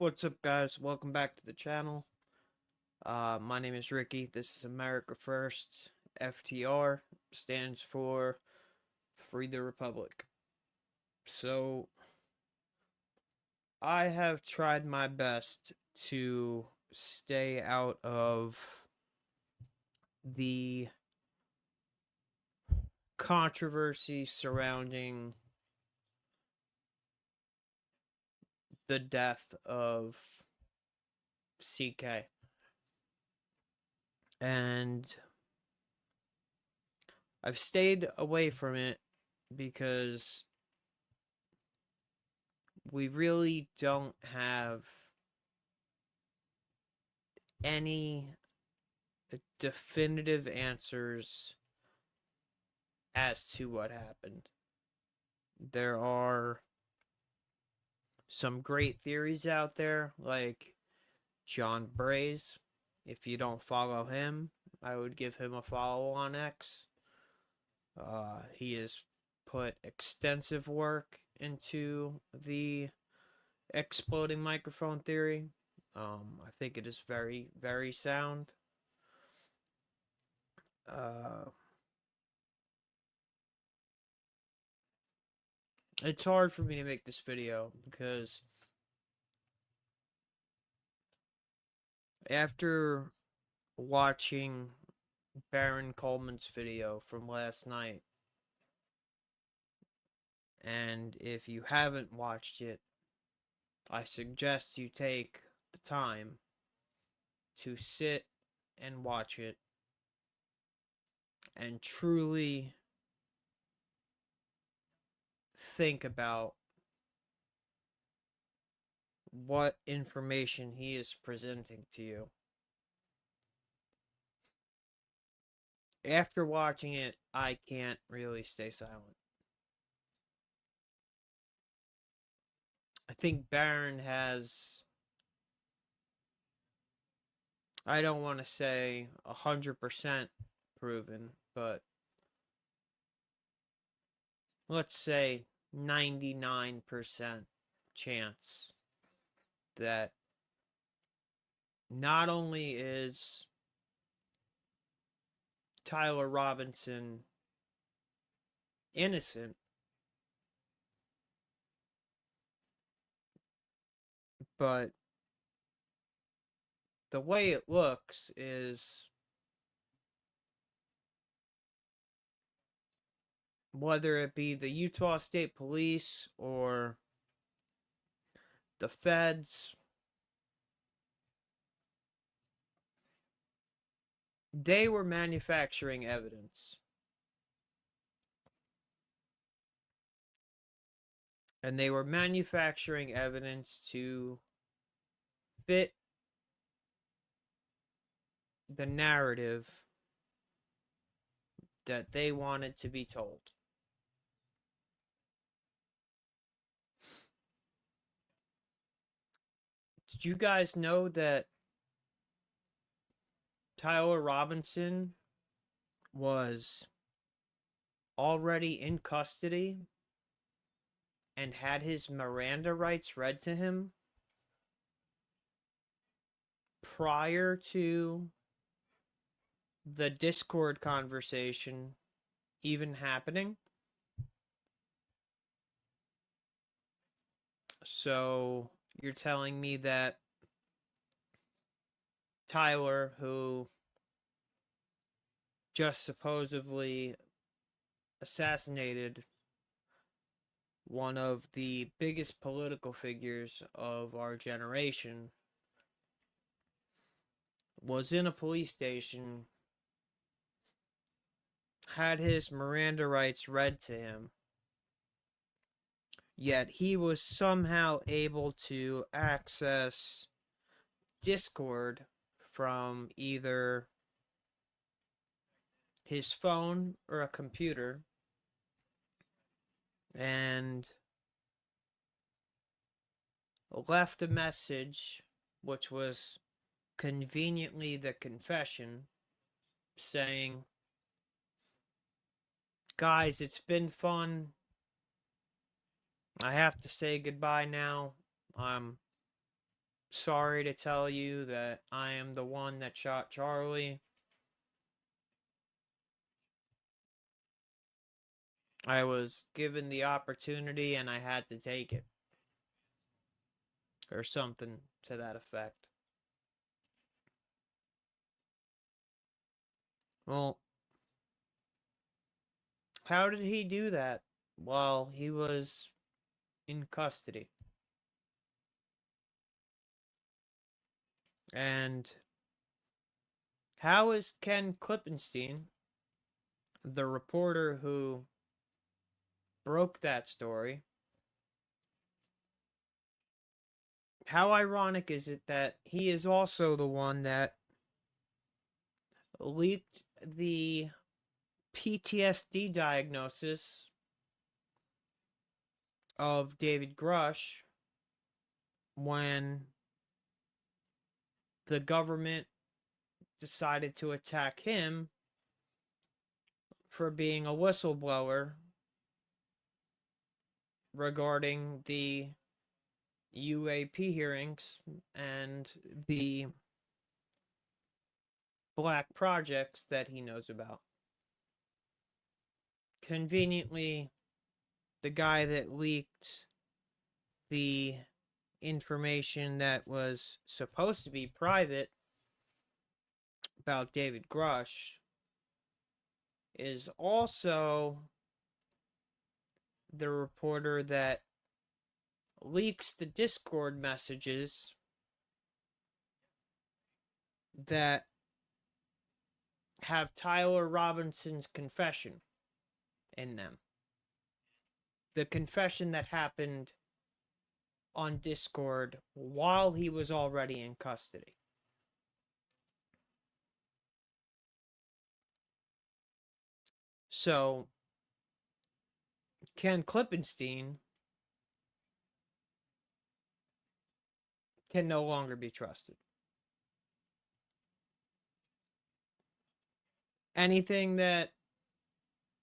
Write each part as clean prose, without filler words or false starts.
What's up, guys? Welcome back to the channel. My name is Ricky. This is America First. FTR stands for Free the Republic. So, I have tried my best to stay out of the controversy surrounding the death of CK. And I've stayed away from it because we really don't have any definitive answers as to what happened. There are some great theories out there, like John Braze. If you don't follow him, I would give him a follow on X. He has put extensive work into the exploding microphone theory. I think it is very, very sound. It's hard for me to make this video because after watching Baron Coleman's video from last night, and if you haven't watched it, I suggest you take the time to sit and watch it and truly think about what information he is presenting to you. After watching it, I can't really stay silent. I think Baron has, I don't want to say 100% proven, but let's say 99% chance that not only is Tyler Robinson innocent, but the way it looks is whether it be the Utah State Police or the feds, they were manufacturing evidence. And they were manufacturing evidence to fit the narrative that they wanted to be told. Did you guys know that Tyler Robinson was already in custody and had his Miranda rights read to him prior to the Discord conversation even happening? So you're telling me that Tyler, who just supposedly assassinated one of the biggest political figures of our generation, was in a police station, had his Miranda rights read to him, yet he was somehow able to access Discord from either his phone or a computer and left a message, which was conveniently the confession, saying, "Guys, it's been fun. I have to say goodbye now. I'm sorry to tell you that I am the one that shot Charlie. I was given the opportunity and I had to take it. Or something to that effect. Well, how did he do that while he was in custody? And how is Ken Klippenstein, the reporter who broke that story, how ironic is it that he is also the one that leaked the PTSD diagnosis of David Grush when the government decided to attack him for being a whistleblower regarding the UAP hearings and the black projects that he knows about. Conveniently, the guy that leaked the information that was supposed to be private about David Grush is also the reporter that leaks the Discord messages that have Tyler Robinson's confession in them. The confession that happened on Discord while he was already in custody. So, Ken Klippenstein can no longer be trusted. Anything that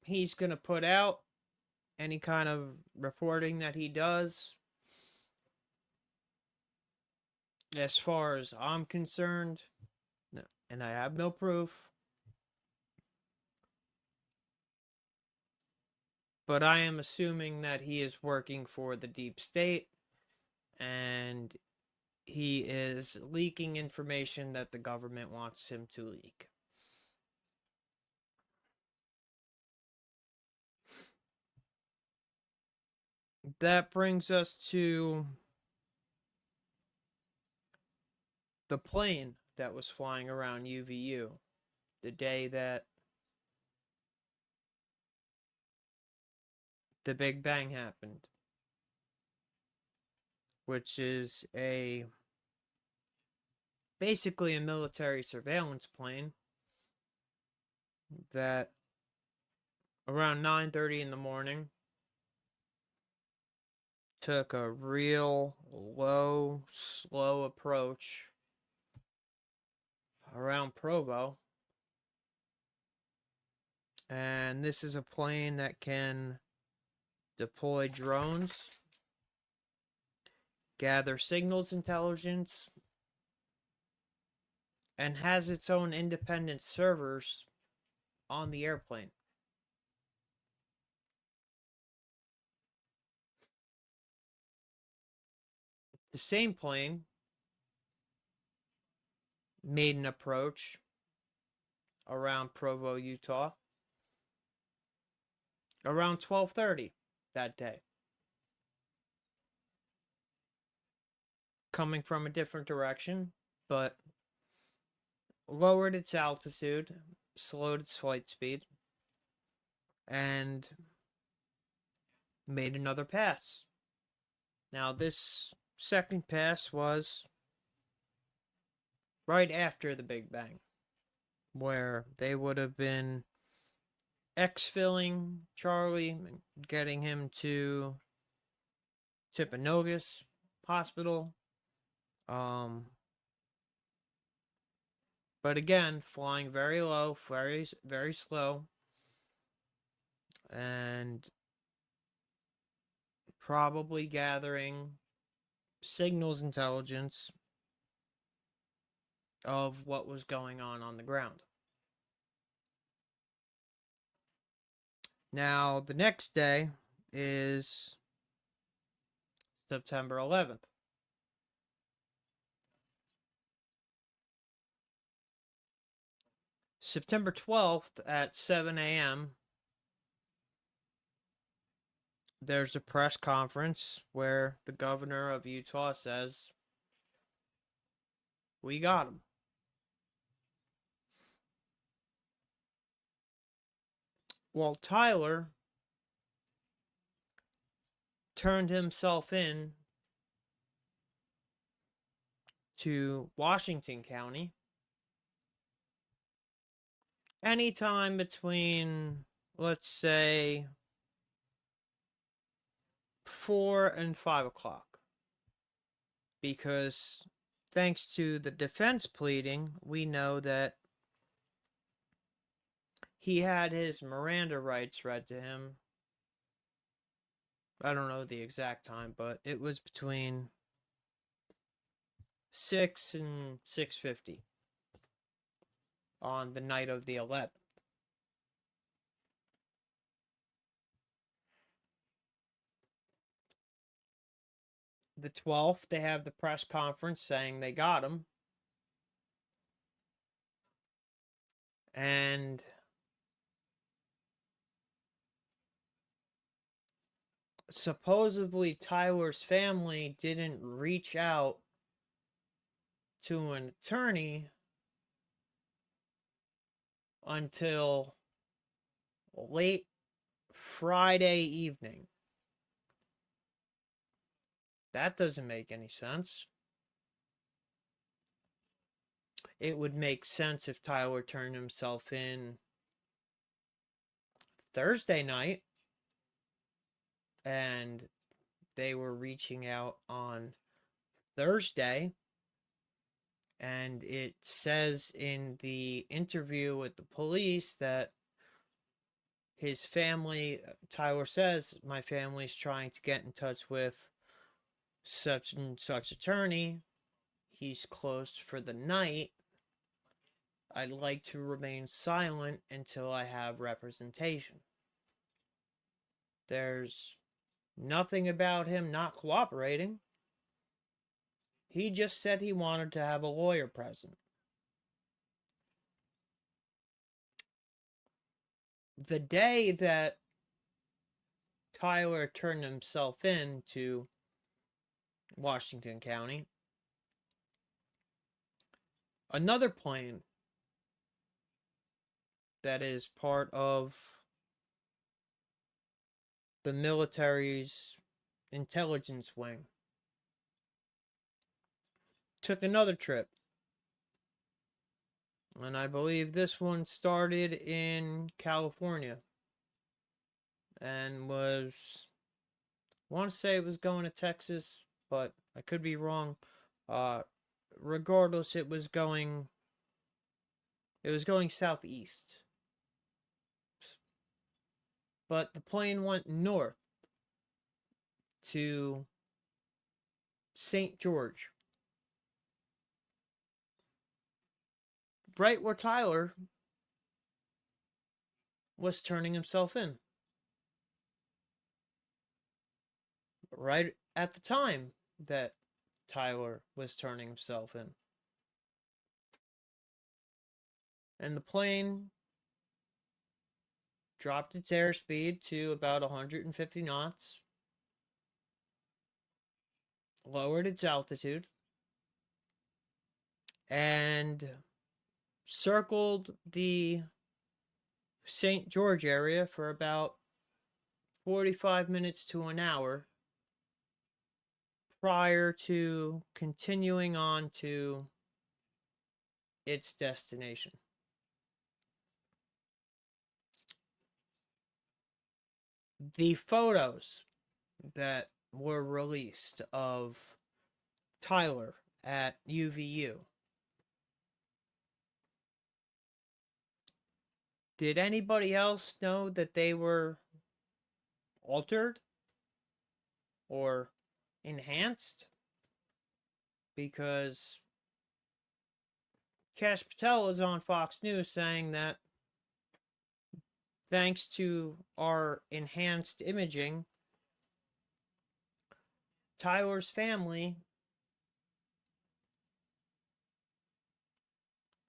he's going to put out, any kind of reporting that he does, as far as I'm concerned, no, and I have no proof, but I am assuming that he is working for the deep state and he is leaking information that the government wants him to leak. That brings us to the plane that was flying around UVU the day that the Big Bang happened, which is basically a military surveillance plane that around 9:30 in the morning took a real low, slow approach around Provo. And this is a plane that can deploy drones, gather signals intelligence, and has its own independent servers on the airplane. The same plane made an approach around Provo, Utah, around 12:30 that day, coming from a different direction, but lowered its altitude, slowed its flight speed, and made another pass. Now, this second pass was right after the Big Bang, where they would have been exfilling Charlie and getting him to Timpanogos Hospital. But again, flying very low, very, very slow, and probably gathering signals intelligence of what was going on the ground. Now, the next day is September 11th. September 12th at 7 a.m., there's a press conference where the governor of Utah says, "We got him." Well, Tyler turned himself in to Washington County anytime between, let's say, 4 and 5 o'clock. Because thanks to the defense pleading, we know that he had his Miranda rights read to him. I don't know the exact time, but it was between 6 and 6:50 on the night of the 11th. The 12th, they have the press conference saying they got him. And supposedly Tyler's family didn't reach out to an attorney until late Friday evening. That doesn't make any sense. It would make sense if Tyler turned himself in Thursday night and they were reaching out on Thursday. And it says in the interview with the police that his family, Tyler says, my family's trying to get in touch with such and such attorney. He's closed for the night. I'd like to remain silent until I have representation. There's nothing about him not cooperating. He just said he wanted to have a lawyer present. The day that Tyler turned himself in to Washington County, another plane that is part of the military's intelligence wing took another trip. And I believe this one started in California and was, I want to say it was going to Texas, but I could be wrong. Regardless, it was going southeast. But the plane went north to St. George. Right where Tyler was turning himself in. Right at the time that Tyler was turning himself in. And the plane dropped its airspeed to about 150 knots, lowered its altitude, and circled the St. George area for about 45 minutes to an hour prior to continuing on to its destination. The photos that were released of Tyler at UVU. Did anybody else know that they were altered or enhanced? Because Kash Patel is on Fox News saying that thanks to our enhanced imaging, Tyler's family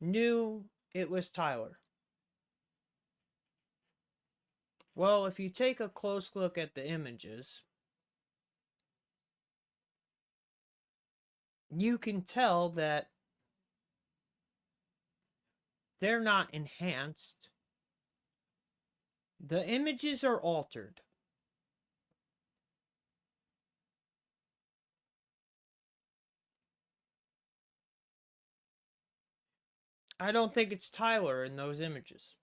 knew it was Tyler. Well, if you take a close look at the images, you can tell that they're not enhanced. The images are altered. I don't think it's Tyler in those images.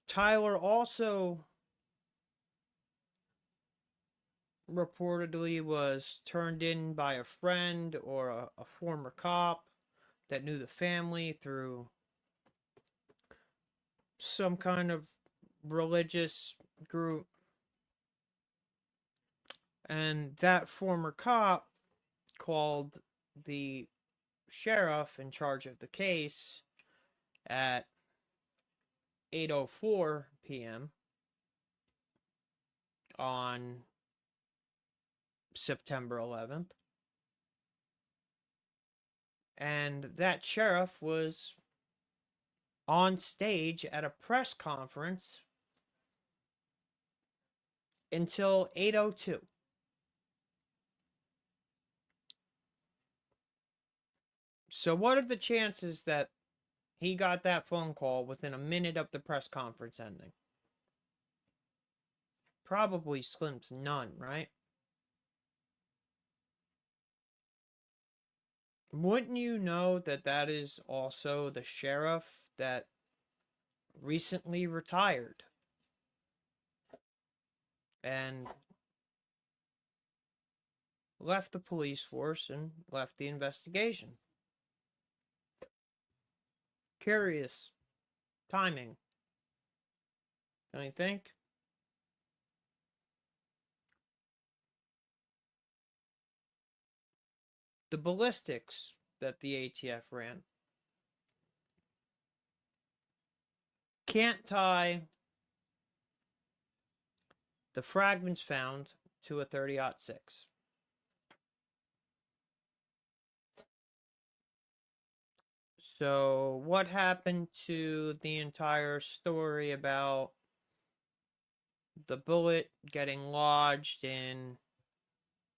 Tyler also reportedly was turned in by a friend or a former cop that knew the family through some kind of religious group. And that former cop called the sheriff in charge of the case at 8:04 p.m. on September 11th. And that sheriff was on stage at a press conference until 8:02. So what are the chances that he got that phone call within a minute of the press conference ending? Probably slim to none, right? Wouldn't you know that that is also the sheriff that recently retired and left the police force and left the investigation? Curious timing, don't you think? The ballistics that the ATF ran can't tie the fragments found to a 30-06. So, what happened to the entire story about the bullet getting lodged in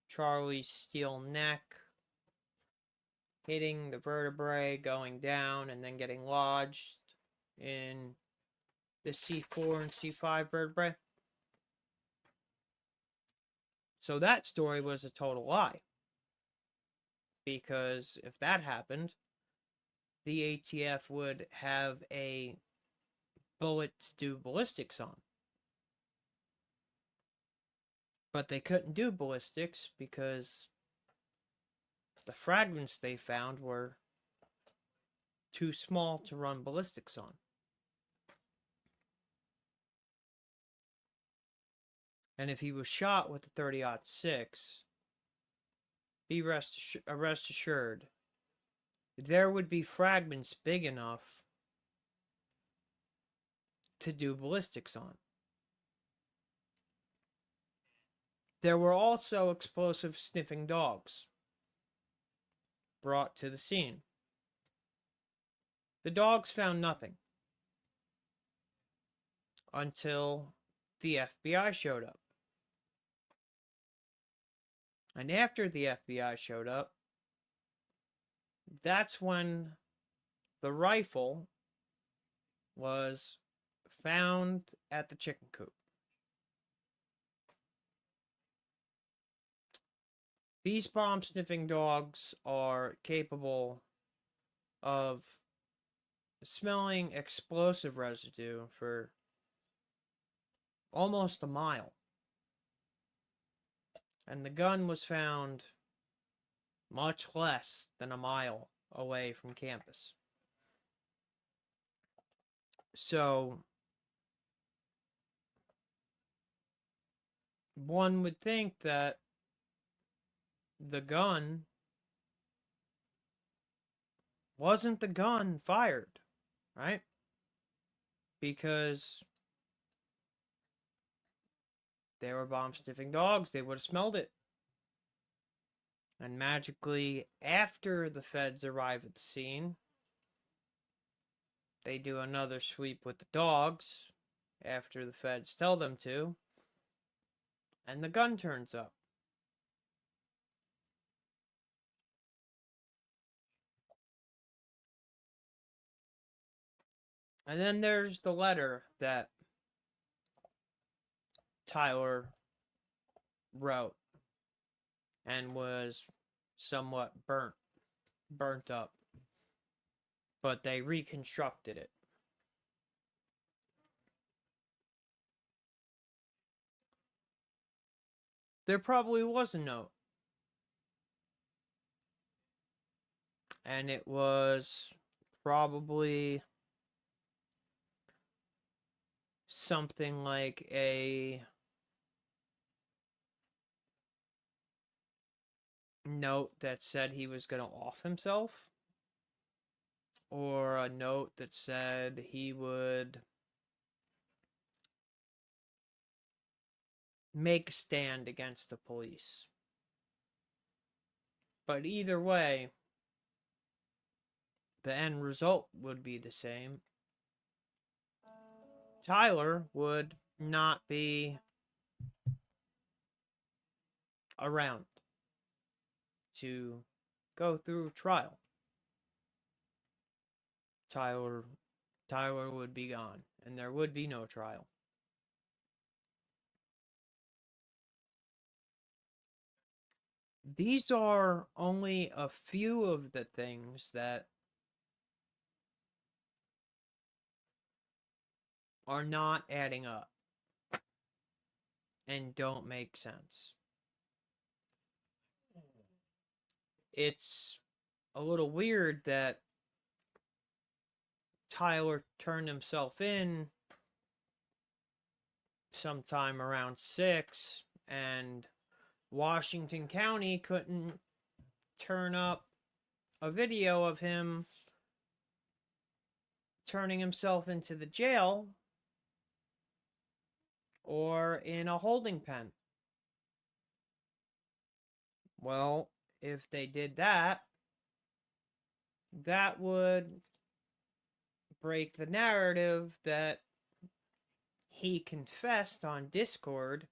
Charlie's steel neck, hitting the vertebrae, going down, and then getting lodged in the C4 and C5 vertebrae? So that story was a total lie. Because if that happened, the ATF would have a bullet to do ballistics on. But they couldn't do ballistics because the fragments they found were too small to run ballistics on. And if he was shot with a 30-06, be rest assured, there would be fragments big enough to do ballistics on. There were also explosive sniffing dogs brought to the scene. The dogs found nothing until the FBI showed up. And after the FBI showed up, that's when the rifle was found at the chicken coop. These bomb sniffing dogs are capable of smelling explosive residue for almost a mile. And the gun was found much less than a mile away from campus. So one would think that the gun wasn't the gun fired, right? Because they were bomb sniffing dogs, they would have smelled it. And magically, after the feds arrive at the scene, they do another sweep with the dogs after the feds tell them to, and the gun turns up. And then there's the letter that Tyler wrote and was somewhat burnt up. But they reconstructed it. There probably was a note. And it was probably something like a note that said he was going to off himself, or a note that said he would make a stand against the police. But either way, the end result would be the same. Tyler would not be around to go through trial. Tyler would be gone, and there would be no trial. These are only a few of the things that are not adding up and don't make sense. It's a little weird that Tyler turned himself in sometime around 6, and Washington County couldn't turn up a video of him turning himself into the jail or in a holding pen. Well, if they did that, that would break the narrative that he confessed on Discord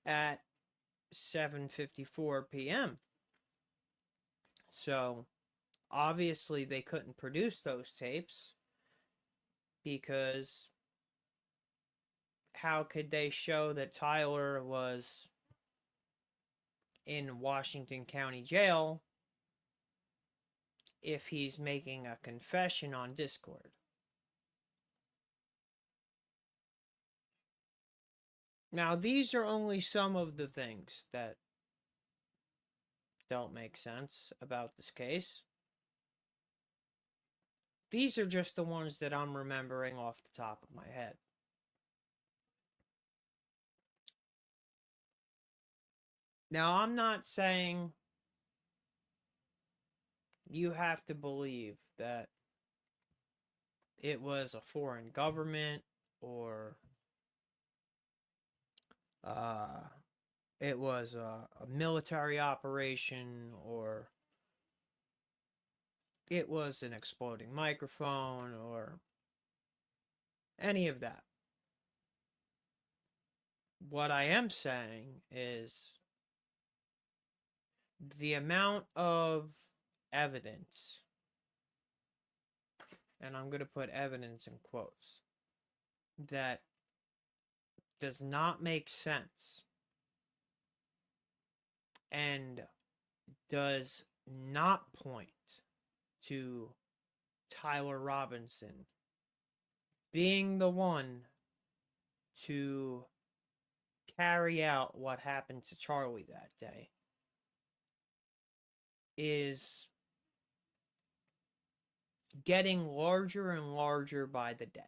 at 7:54 p.m. So, obviously they couldn't produce those tapes because how could they show that Tyler was in Washington County Jail if he's making a confession on Discord? Now, these are only some of the things that don't make sense about this case. These are just the ones that I'm remembering off the top of my head. Now, I'm not saying you have to believe that it was a foreign government or it was a military operation or it was an exploding microphone or any of that. What I am saying is the amount of evidence, and I'm going to put evidence in quotes, that does not make sense and does not point to Tyler Robinson being the one to carry out what happened to Charlie that day is getting larger and larger by the day.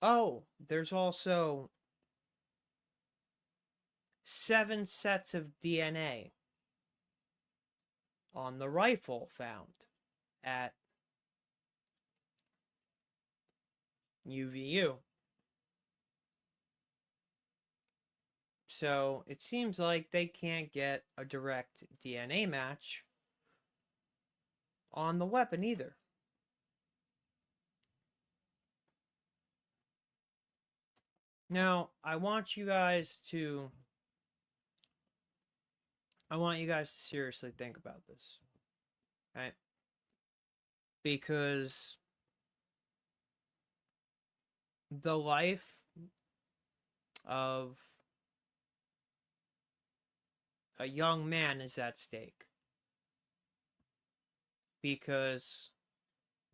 Oh, there's also 7 sets of DNA on the rifle found at UVU. So it seems like they can't get a direct DNA match on the weapon either. Now, I want you guys to seriously think about this. Right? Because the life of a young man is at stake. Because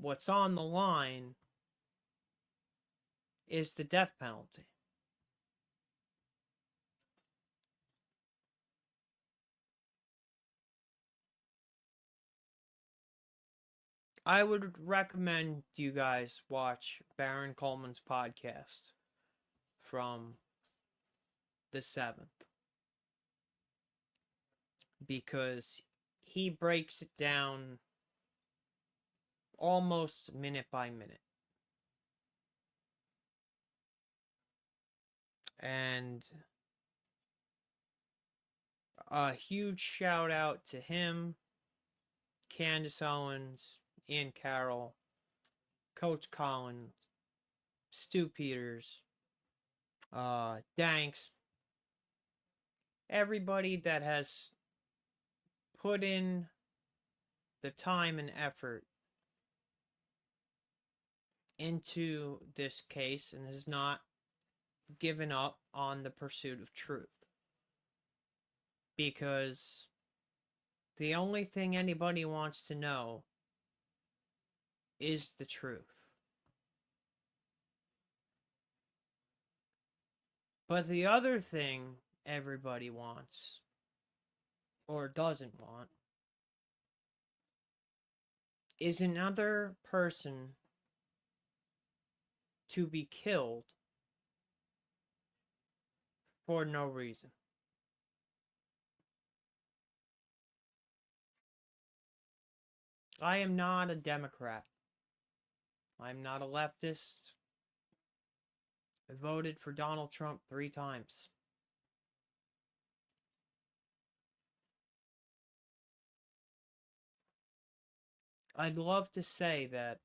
what's on the line is the death penalty. I would recommend you guys watch Baron Coleman's podcast from the 7th, because he breaks it down almost minute by minute. And a huge shout out to him, Candace Owens, Ian Carroll, Coach Collins, Stu Peters, Danks, everybody that has put in the time and effort into this case and has not given up on the pursuit of truth. Because the only thing anybody wants to know is the truth. But the other thing everybody wants, or doesn't want, is another person to be killed for no reason. I am not a Democrat. I'm not a leftist. I voted for Donald Trump 3 times. I'd love to say that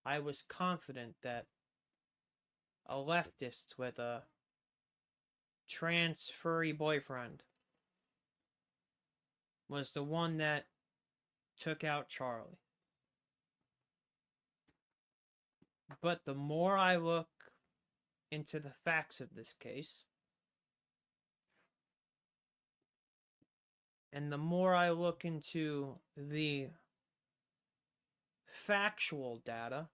I was confident that a leftist with a trans furry boyfriend was the one that took out Charlie. But the more I look into the facts of this case, and the more I look into the factual data,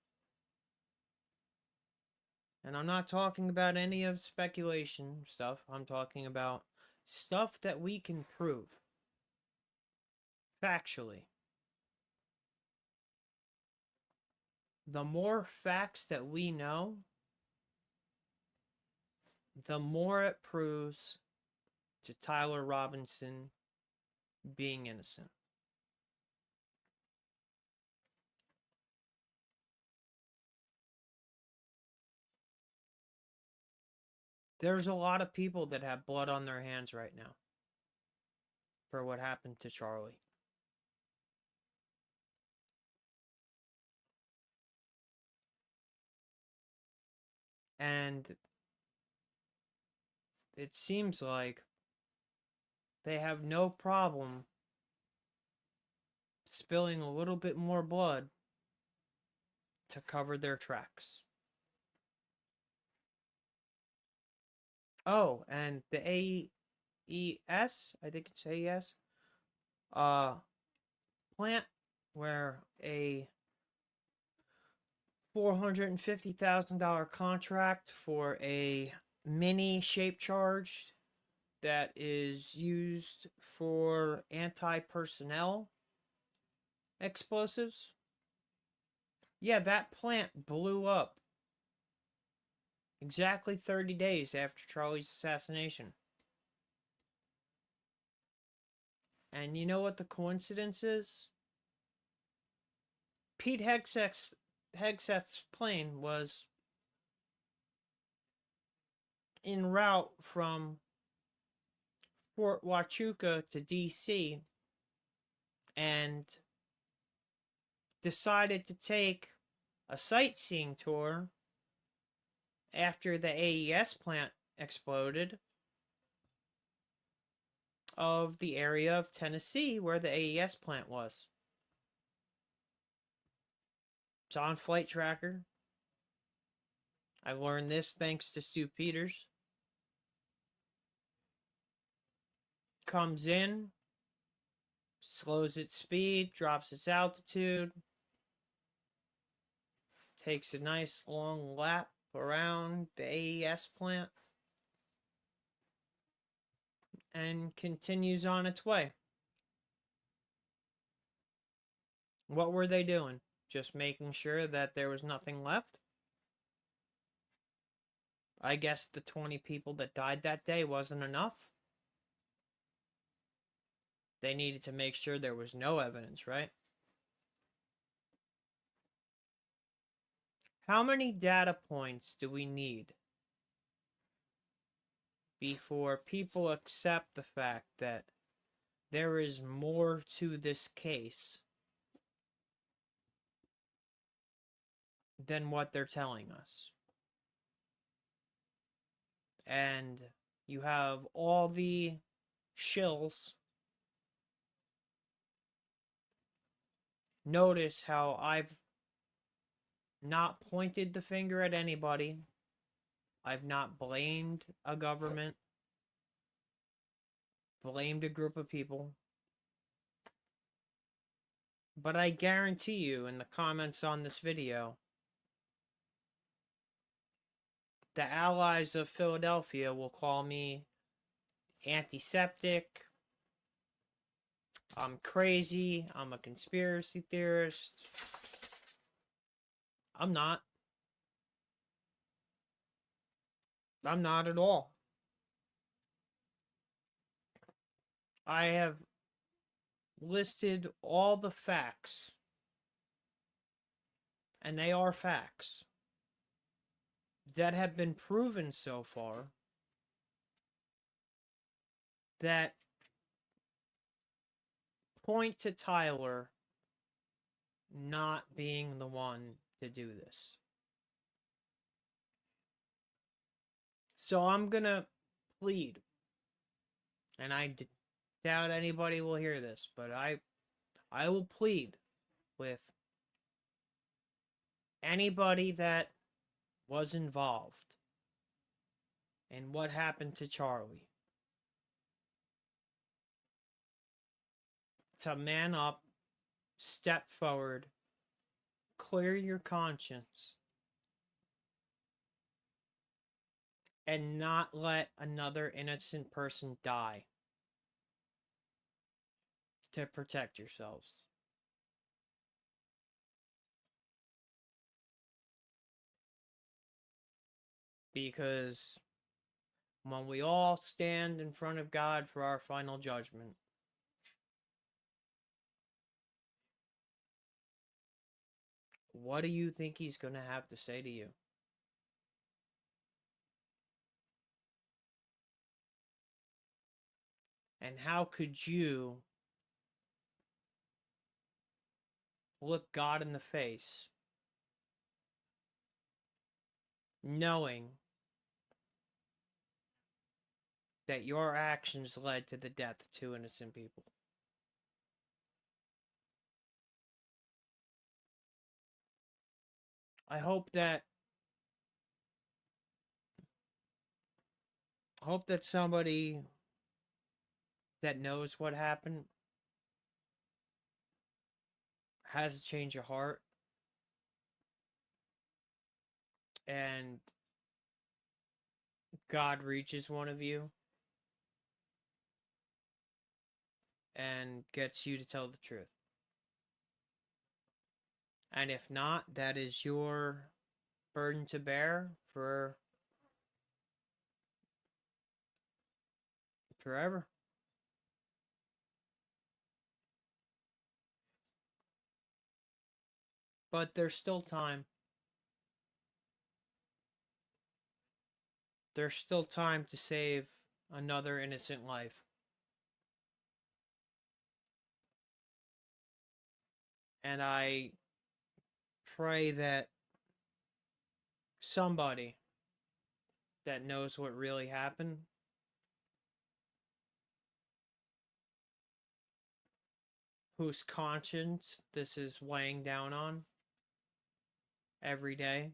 and I'm not talking about any of speculation stuff, I'm talking about stuff that we can prove factually. The more facts that we know, the more it proves to Tyler Robinson being innocent. There's a lot of people that have blood on their hands right now for what happened to Charlie. And it seems like they have no problem spilling a little bit more blood to cover their tracks. Oh, and the AES, I think it's AES, plant where a $450,000 contract for a mini shape charge that is used for anti-personnel explosives. Yeah, that plant blew up exactly 30 days after Charlie's assassination. And you know what the coincidence is? Pete Hegseth's plane was en route from Fort Huachuca to DC and decided to take a sightseeing tour after the AES plant exploded of the area of Tennessee where the AES plant was. It's on Flight Tracker. I learned this thanks to Stu Peters. Comes in, slows its speed, drops its altitude, takes a nice long lap around the AES plant, and continues on its way. What were they doing? Just making sure that there was nothing left? I guess the 20 people that died that day wasn't enough. They needed to make sure there was no evidence, right? How many data points do we need before people accept the fact that there is more to this case than what they're telling us? And you have all the shills. Notice how I've not pointed the finger at anybody. I've not blamed a government, blamed a group of people. But I guarantee you in the comments on this video, the allies of Philadelphia will call me antiseptic, I'm crazy, I'm a conspiracy theorist. I'm not. I'm not at all. I have listed all the facts, and they are facts, that have been proven so far that point to Tyler not being the one to do this. So I'm gonna plead, and I doubt anybody will hear this, but I will plead with anybody that was involved in what happened to Charlie to man up, step forward, clear your conscience, and not let another innocent person die to protect yourselves. Because when we all stand in front of God for our final judgment, what do you think he's going to have to say to you? And how could you look God in the face knowing that your actions led to the death of two innocent people? I hope that somebody that knows what happened has a change of heart and God reaches one of you and gets you to tell the truth. And if not, that is your burden to bear for forever. But there's still time. There's still time to save another innocent life. And I pray that somebody that knows what really happened, whose conscience this is weighing down on every day,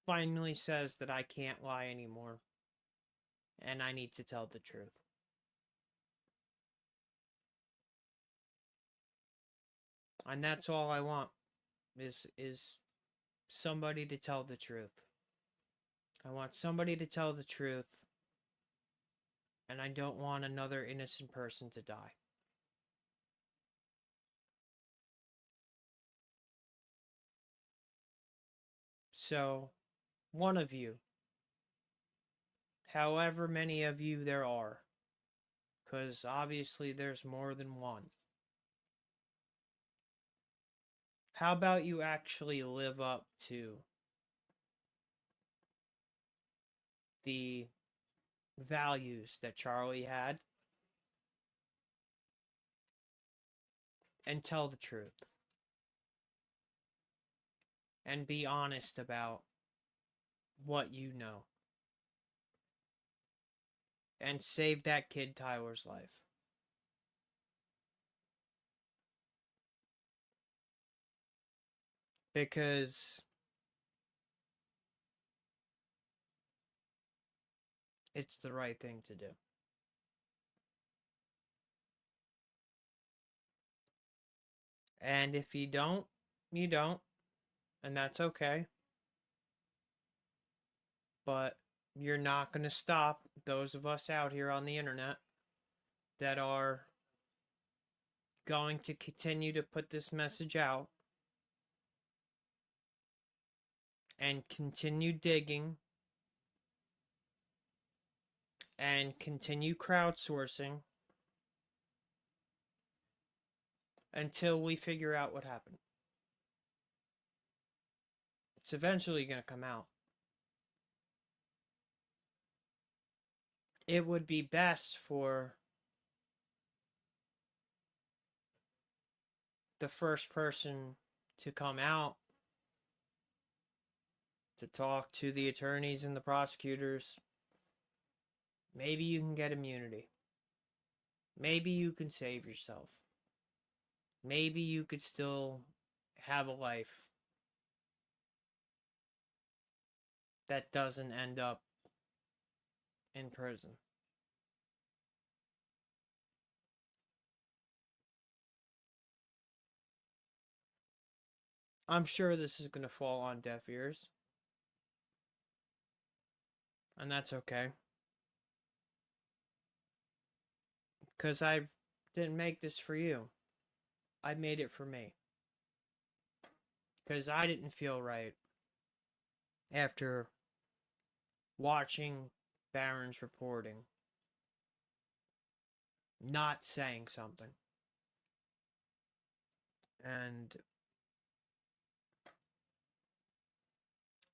finally says that I can't lie anymore and I need to tell the truth. And that's all I want is somebody to tell the truth. I want somebody to tell the truth, and I don't want another innocent person to die. So, one of you, however many of you there are, because obviously there's more than one, how about you actually live up to the values that Charlie had and tell the truth and be honest about what you know and save that kid Tyler's life. Because it's the right thing to do. And if you don't, you don't. And that's okay. But you're not going to stop those of us out here on the internet that are going to continue to put this message out and continue digging and continue crowdsourcing until we figure out what happened. It's eventually going to come out. It would be best for the first person to come out to talk to the attorneys and the prosecutors. Maybe you can get immunity. Maybe you can save yourself. Maybe you could still have a life that doesn't end up in prison. I'm sure this is going to fall on deaf ears. And that's okay. Because I didn't make this for you. I made it for me. Because I didn't feel right after watching Barron's reporting, not saying something, and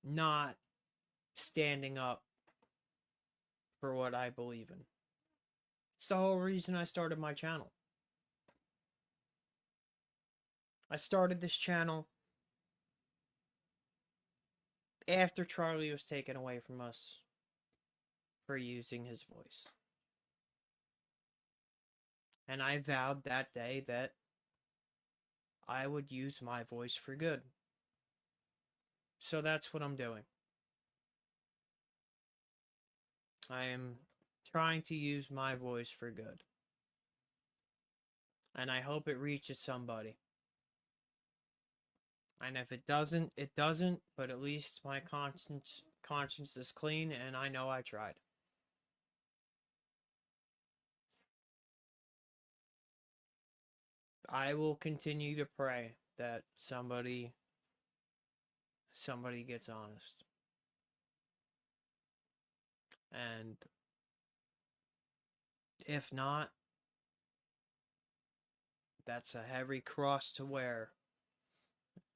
not standing up for what I believe in. It's the whole reason I started my channel. I started this channel after Charlie was taken away from us for using his voice. And I vowed that day that I would use my voice for good. So that's what I'm doing. I am trying to use my voice for good. And I hope it reaches somebody. And if it doesn't, it doesn't, but at least my conscience is clean and I know I tried. I will continue to pray that somebody gets honest. And if not, that's a heavy cross to wear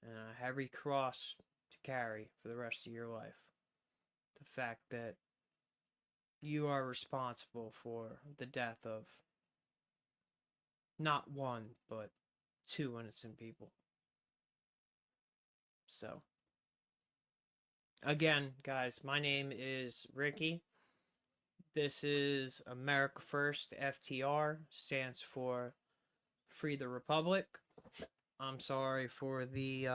and a heavy cross to carry for the rest of your life. The fact that you are responsible for the death of not one, but 2 innocent people. So, again, guys, my name is Ricky. This is America First. FTR stands for Free the Republic. I'm sorry for the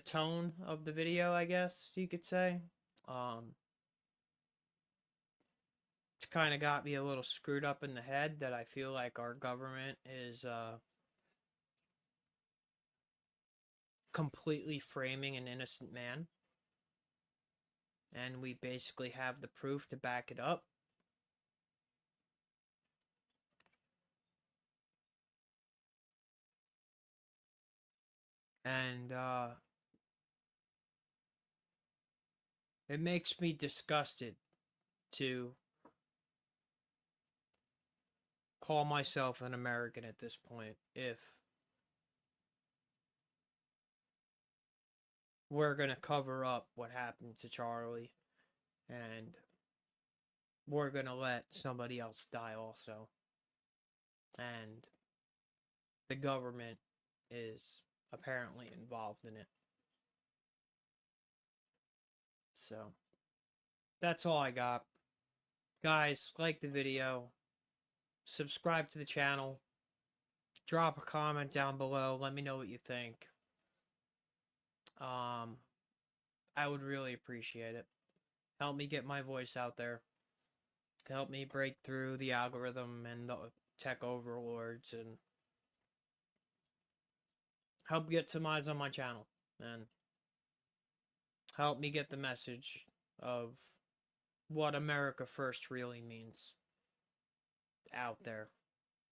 tone of the video, I guess you could say. It's kind of got me a little screwed up in the head that I feel like our government is completely framing an innocent man. And we basically have the proof to back it up. And it makes me disgusted to call myself an American at this point if we're going to cover up what happened to Charlie and we're going to let somebody else die also. And the government is apparently involved in it. So, that's all I got. Guys, like the video, subscribe to the channel, drop a comment down below, let me know what you think. I would really appreciate it. Help me get my voice out there. Help me break through the algorithm and the tech overlords and help get some eyes on my channel and help me get the message of what America First really means out there.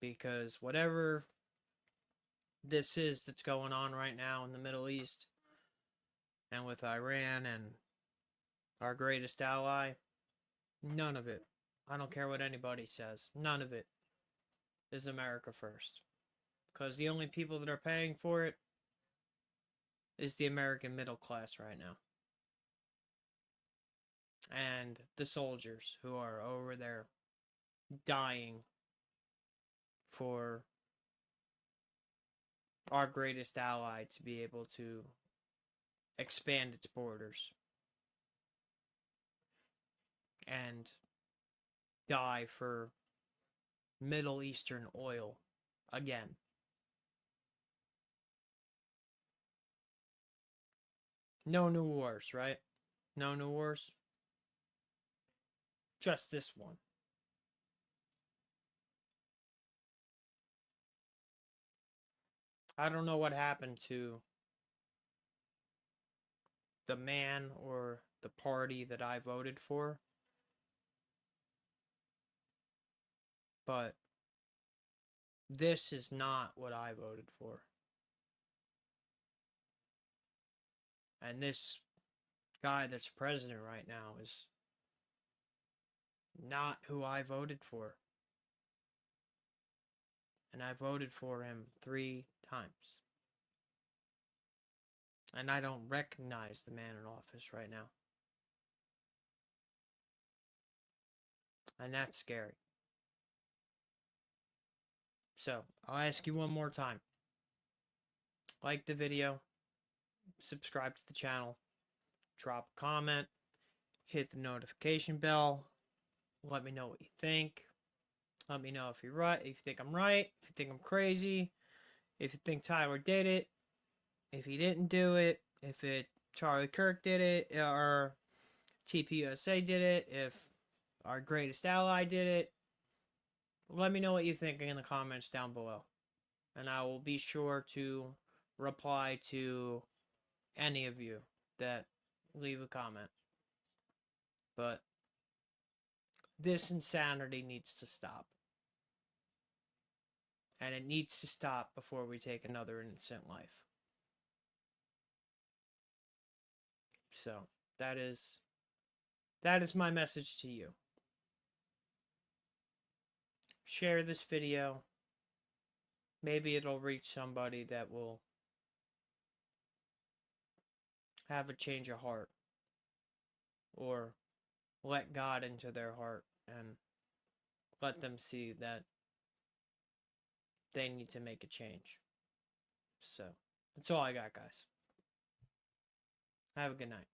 Because whatever this is that's going on right now in the Middle East and with Iran and our greatest ally, none of it, I don't care what anybody says, none of it is America First. Because the only people that are paying for it is the American middle class right now. And the soldiers who are over there dying for our greatest ally to be able to expand its borders and die for Middle Eastern oil again. No new wars, right? No new wars. Just this one. I don't know what happened to the man or the party that I voted for, but this is not what I voted for. And this guy that's president right now is not who I voted for. And I voted for him 3 times. And I don't recognize the man in office right now. And that's scary. So, I'll ask you one more time. Like the video, subscribe to the channel, drop a comment, hit the notification bell, let me know what you think. Let me know if you're right, if you think I'm right, if you think I'm crazy, if you think Tyler did it, if he didn't do it, if Charlie Kirk did it, or TPUSA did it, if our greatest ally did it. Let me know what you think in the comments down below. And I will be sure to reply to any of you that leave a comment. But this insanity needs to stop. And it needs to stop before we take another innocent life. So, That is my message to you. Share this video. Maybe it'll reach somebody that will have a change of heart, or let God into their heart and let them see that they need to make a change. So, that's all I got, guys. Have a good night.